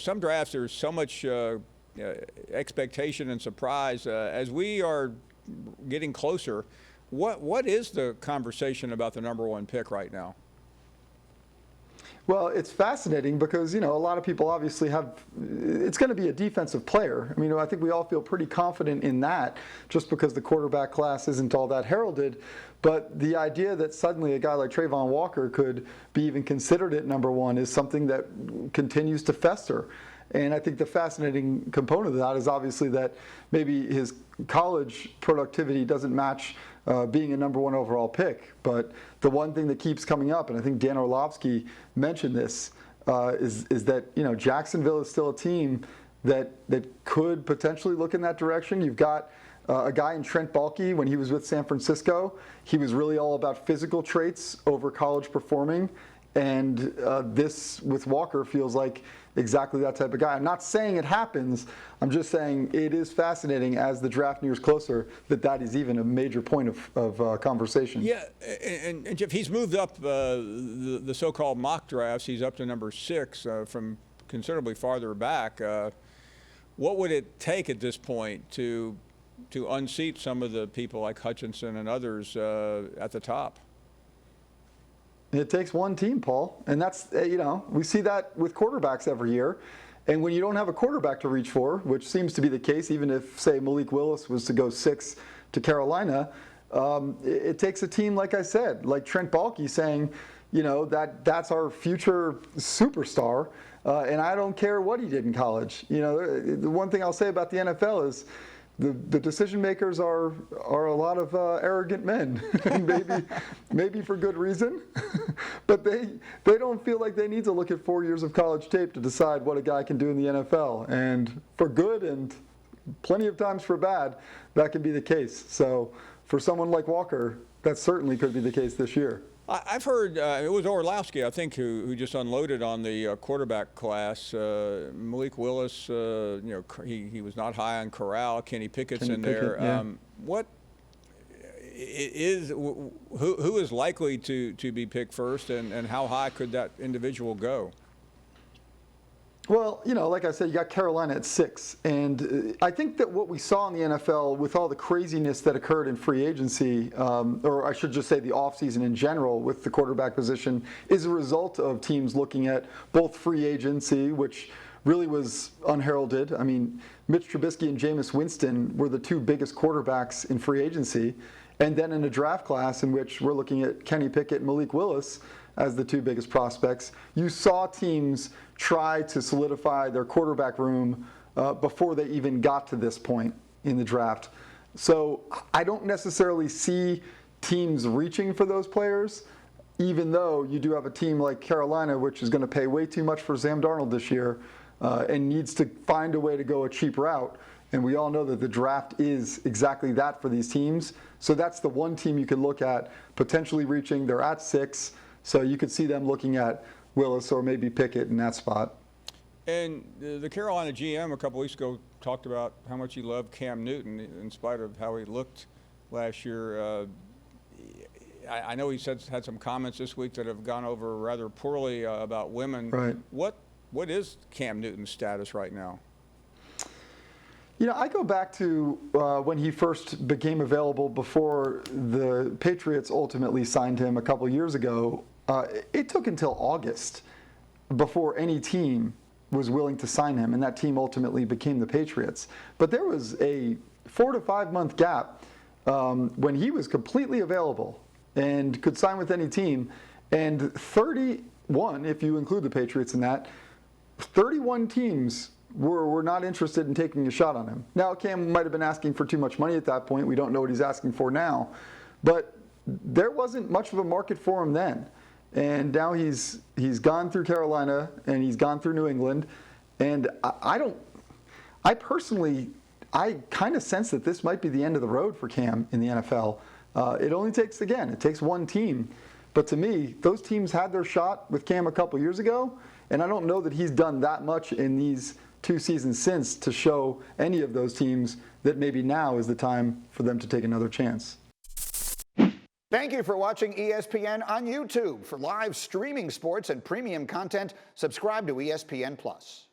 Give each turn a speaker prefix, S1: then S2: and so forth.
S1: Some drafts, there's so much expectation and surprise. As we are getting closer, what is the conversation about the number one pick right now?
S2: Well, it's fascinating because, a lot of people obviously it's going to be a defensive player. I mean, I think we all feel pretty confident in that just because the quarterback class isn't all that heralded. But the idea that suddenly a guy like Travon Walker could be even considered at number one is something that continues to fester. And I think the fascinating component of that is obviously that maybe his college productivity doesn't match being a number one overall pick. But the one thing that keeps coming up, and I think Dan Orlovsky mentioned this, is that Jacksonville is still a team that could potentially look in that direction. You've got a guy in Trent Baalke. When he was with San Francisco, he was really all about physical traits over college performing. And this with Walker feels like exactly that type of guy. I'm not saying it happens. I'm just saying it is fascinating as the draft nears closer that is even a major point of conversation.
S1: Yeah, and Jeff, he's moved up the so-called mock drafts. He's up to number 6 from considerably farther back. What would it take at this point to unseat some of the people like Hutchinson and others at the top?
S2: It takes one team, Paul, and that's, we see that with quarterbacks every year. And when you don't have a quarterback to reach for, which seems to be the case, even if, say, Malik Willis was to go 6 to Carolina, it takes a team, like I said, like Trent Baalke saying, that's our future superstar, and I don't care what he did in college. The one thing I'll say about the NFL is, the decision makers are a lot of arrogant men, maybe for good reason, but they don't feel like they need to look at 4 years of college tape to decide what a guy can do in the NFL. And for good and plenty of times for bad, that can be the case. So for someone like Walker, that certainly could be the case this year.
S1: I've heard it was Orlovsky, I think, who just unloaded on the quarterback class. Malik Willis, he was not high on Corral. Kenny Pickett's in there.
S2: Yeah.
S1: What is who is likely to be picked first, and how high could that individual go?
S2: Well, like I said, you got Carolina at 6. And I think that what we saw in the NFL with all the craziness that occurred in free agency, or I should just say the offseason in general with the quarterback position, is a result of teams looking at both free agency, which really was unheralded. I mean, Mitch Trubisky and Jameis Winston were the 2 biggest quarterbacks in free agency. And then in a draft class in which we're looking at Kenny Pickett and Malik Willis as the 2 biggest prospects, you saw teams try to solidify their quarterback room before they even got to this point in the draft. So I don't necessarily see teams reaching for those players, even though you do have a team like Carolina, which is going to pay way too much for Sam Darnold this year and needs to find a way to go a cheap route. And we all know that the draft is exactly that for these teams. So that's the one team you could look at potentially reaching. They're at 6. So you could see them looking at Willis or maybe Pickett in that spot.
S1: And the Carolina GM a couple weeks ago talked about how much he loved Cam Newton in spite of how he looked last year. I know he had some comments this week that have gone over rather poorly about women.
S2: Right.
S1: What is Cam Newton's status right now?
S2: I go back to when he first became available before the Patriots ultimately signed him a couple years ago. It took until August before any team was willing to sign him, and that team ultimately became the Patriots. But there was a 4 to 5 month gap when he was completely available and could sign with any team. And 31, if you include the Patriots in that, 31 teams were not interested in taking a shot on him. Now, Cam might have been asking for too much money at that point. We don't know what he's asking for now. But there wasn't much of a market for him then. And now he's gone through Carolina and he's gone through New England. And I personally kind of sense that this might be the end of the road for Cam in the NFL. It only takes, again, it takes one team. But to me, those teams had their shot with Cam a couple years ago. And I don't know that he's done that much in these 2 seasons since to show any of those teams that maybe now is the time for them to take another chance.
S3: Thank you for watching ESPN on YouTube. For live streaming sports and premium content, subscribe to ESPN+.